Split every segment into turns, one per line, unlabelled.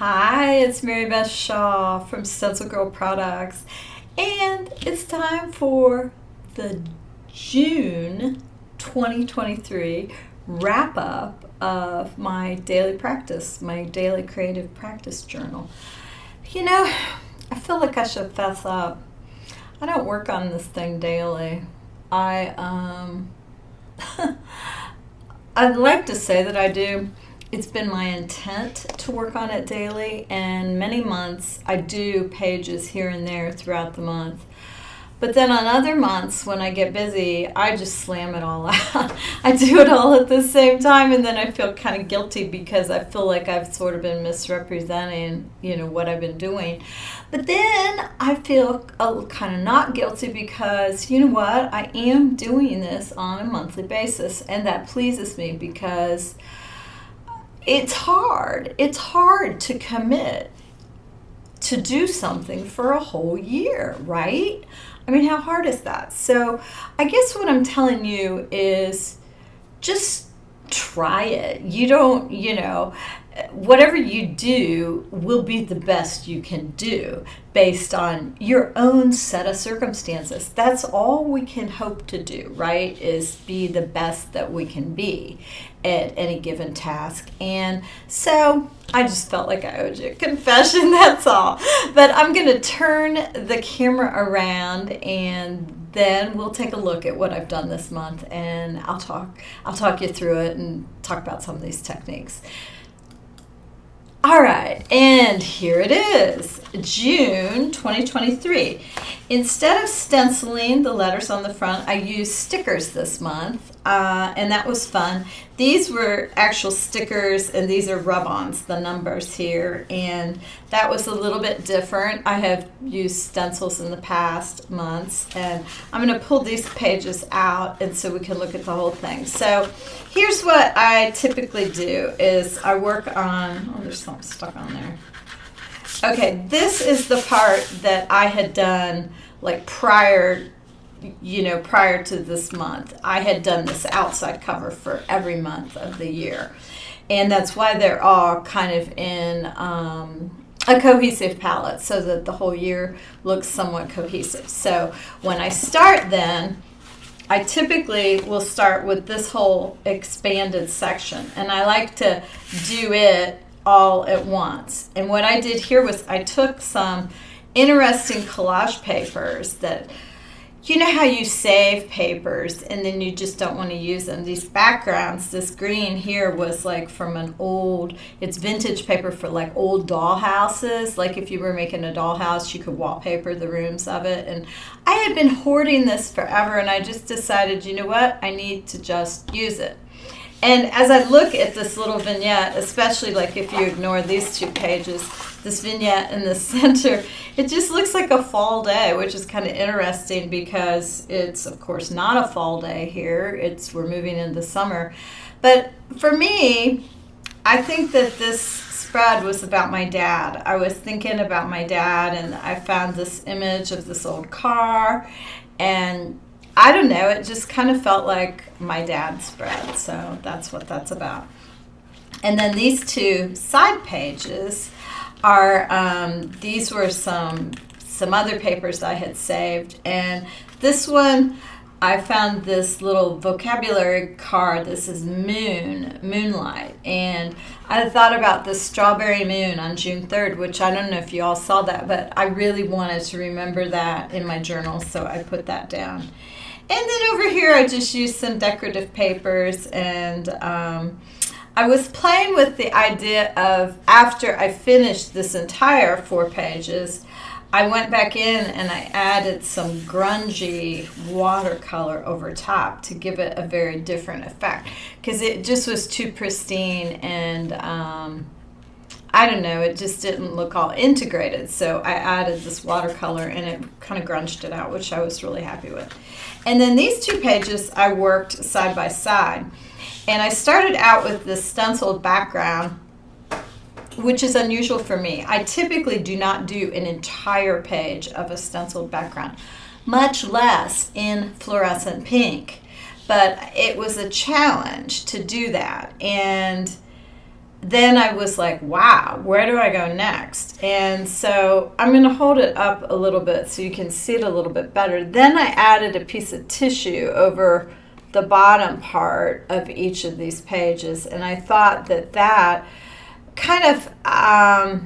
Hi, it's Mary Beth Shaw from StencilGirl Products, and it's time for the June 2023 wrap up of my daily practice, my daily creative practice journal. You know, I feel like I should fess up. I don't work on this thing daily. I'd like to say that I do. It's been my intent to work on it daily, and many months I do pages here and there throughout the month. But then on other months when I get busy, I just slam it all out. I do it all at the same time, and then I feel kind of guilty because I feel like I've sort of been misrepresenting, what I've been doing. But then I feel kind of not guilty because, you know what, I am doing this on a monthly basis, and that pleases me because it's hard. It's hard to commit to do something for a whole year, right? I mean, how hard is that? So I guess what I'm telling you is just try it. You don't, whatever you do will be the best you can do based on your own set of circumstances. That's all we can hope to do, right? Is be the best that we can be at any given task. And so I just felt like I owed you a confession, that's all. But I'm going to turn the camera around and then we'll take a look at what I've done this month, and I'll talk you through it and talk about some of these techniques. All right, and here it is, June 2023. Instead of stenciling the letters on the front, I used stickers this month, and that was fun. These were actual stickers, and these are rub-ons, the numbers here, and that was a little bit different. I have used stencils in the past months, and I'm going to pull these pages out, and so we can look at the whole thing. So here's what I typically do is I work on, oh, there's something stuck on there. Okay, this is the part that I had done like prior to this month. I had done this outside cover for every month of the year. And that's why they're all kind of in a cohesive palette so that the whole year looks somewhat cohesive. So when I start then, I typically will start with this whole expanded section. And I like to do it all at once. And what I did here was I took some interesting collage papers that, you know how you save papers and then you just don't want to use them. These backgrounds, this green here was like from it's vintage paper for like old dollhouses. Like if you were making a dollhouse, you could wallpaper the rooms of it. And I had been hoarding this forever, and I just decided, you know what, I need to just use it. And as I look at this little vignette, especially like if you ignore these two pages, this vignette in the center, it just looks like a fall day, which is kind of interesting because it's, of course, not a fall day here. We're moving into summer. But for me, I think that this spread was about my dad. I was thinking about my dad, and I found this image of this old car, and I don't know, it just kind of felt like my dad's spread, so that's what that's about. And then these two side pages are, these were some other papers I had saved, and this one, I found this little vocabulary card. This is moonlight, and I thought about the strawberry moon on June 3rd, which I don't know if you all saw that, but I really wanted to remember that in my journal, so I put that down. And then over here, I just used some decorative papers, and I was playing with the idea of, after I finished this entire 4 pages, I went back in and I added some grungy watercolor over top to give it a very different effect, because it just was too pristine, and I don't know, it just didn't look all integrated. So I added this watercolor and it kind of grunged it out, which I was really happy with. And then these 2 pages I worked side by side. And I started out with this stenciled background, which is unusual for me. I typically do not do an entire page of a stenciled background, much less in fluorescent pink. But it was a challenge to do that. And then I was like, wow, where do I go next? And so I'm going to hold it up a little bit so you can see it a little bit better. Then I added a piece of tissue over the bottom part of each of these pages, and I thought that that kind of, I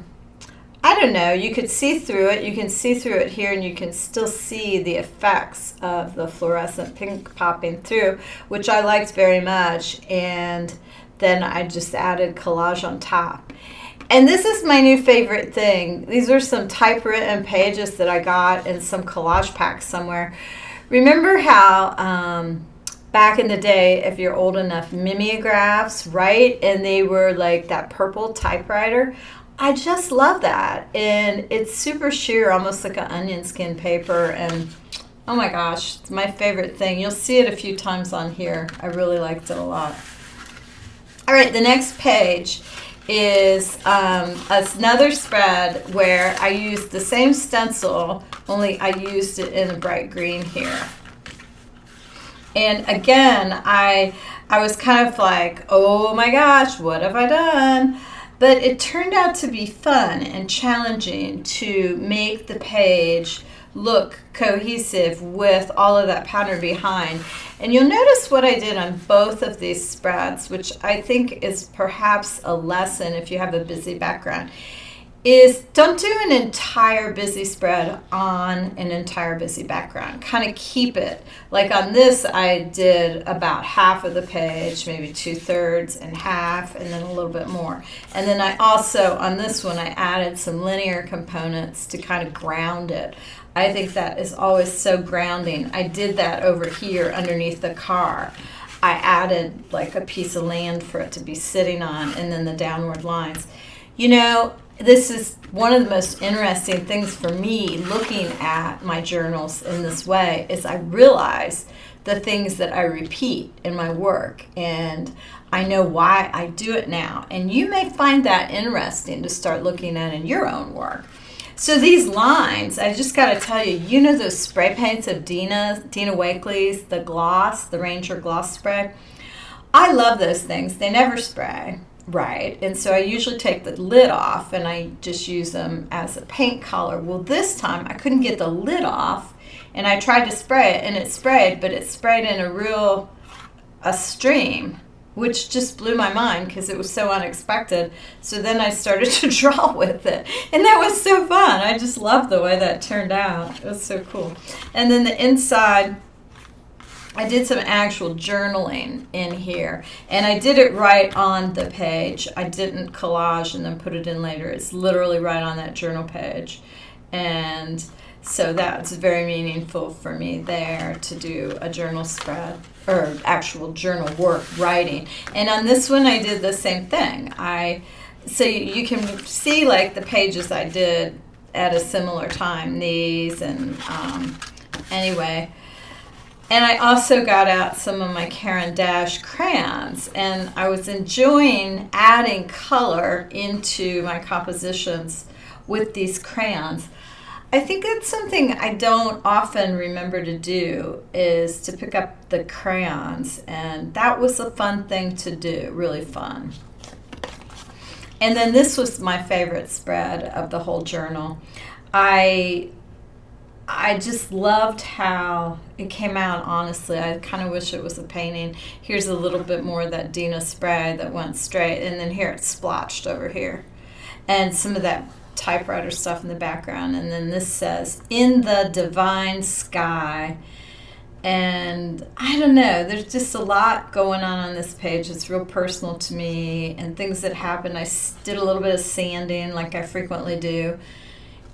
don't know, you could see through it. You can see through it here, and you can still see the effects of the fluorescent pink popping through, which I liked very much. And then I just added collage on top. And this is my new favorite thing. These are some typewritten pages that I got in some collage pack somewhere. Remember how back in the day, if you're old enough, mimeographs, right? And they were like that purple typewriter. I just love that. And it's super sheer, almost like an onion skin paper. And oh my gosh, it's my favorite thing. You'll see it a few times on here. I really liked it a lot. All right, the next page is another spread where I used the same stencil, only I used it in a bright green here. And again, I was kind of like, oh my gosh, what have I done? But it turned out to be fun and challenging to make the page look cohesive with all of that pattern behind. And you'll notice what I did on both of these spreads, which I think is perhaps a lesson if you have a busy background, is don't do an entire busy spread on an entire busy background. Kind of keep it. Like on this, I did about half of the page, maybe 2/3 and half, and then a little bit more. And then I also, on this one, I added some linear components to kind of ground it. I think that is always so grounding. I did that over here underneath the car. I added like a piece of land for it to be sitting on, and then the downward lines. You know, this is one of the most interesting things for me looking at my journals in this way is I realize the things that I repeat in my work, and I know why I do it now. And you may find that interesting to start looking at in your own work. So these lines, I just got to tell you, you know those spray paints of Dina Wakley's, the gloss, the Ranger gloss spray? I love those things. They never spray. Right, and so I usually take the lid off and I just use them as a paint color. Well, this time I couldn't get the lid off, and I tried to spray it, and it sprayed, but it sprayed in a stream, which just blew my mind because it was so unexpected. So then I started to draw with it, and that was so fun. I just loved the way that turned out. It was so cool. And then the inside, I did some actual journaling in here, and I did it right on the page. I didn't collage and then put it in later. It's literally right on that journal page, and so that's very meaningful for me there to do a journal spread or actual journal work writing. And on this one I did the same thing. So you can see like the pages I did at a similar time, these, and anyway. And I also got out some of my Caran d'Ache crayons, and I was enjoying adding color into my compositions with these crayons. I think that's something I don't often remember to do, is to pick up the crayons, and that was a fun thing to do, really fun. And then this was my favorite spread of the whole journal. I just loved how it came out, honestly. I kind of wish it was a painting. Here's a little bit more of that Dina spray that went straight, and then here it's splotched over here. And some of that typewriter stuff in the background. And then this says, "In the divine sky." And I don't know, there's just a lot going on this page. It's real personal to me, and things that happened. I did a little bit of sanding like I frequently do.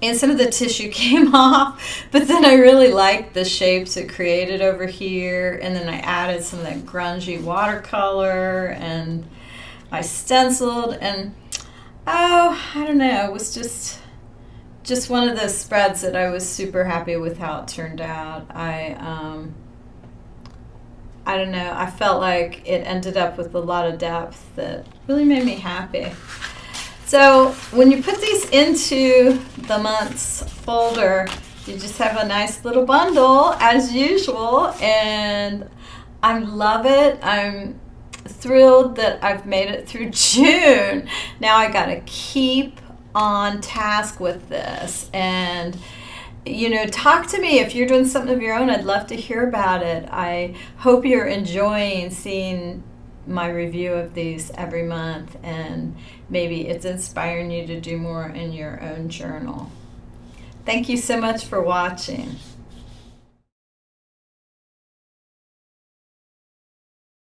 And some of the tissue came off, but then I really liked the shapes it created over here. And then I added some of that grungy watercolor, and I stenciled, and oh, I don't know, it was just one of those spreads that I was super happy with how it turned out. I don't know, I felt like it ended up with a lot of depth that really made me happy. So when you put these into the months folder, you just have a nice little bundle as usual, and I love it. I'm thrilled that I've made it through June. Now I got to keep on task with this, and talk to me if you're doing something of your own. I'd love to hear about it. I hope you're enjoying seeing my review of these every month, and maybe it's inspiring you to do more in your own journal. Thank you so much for watching.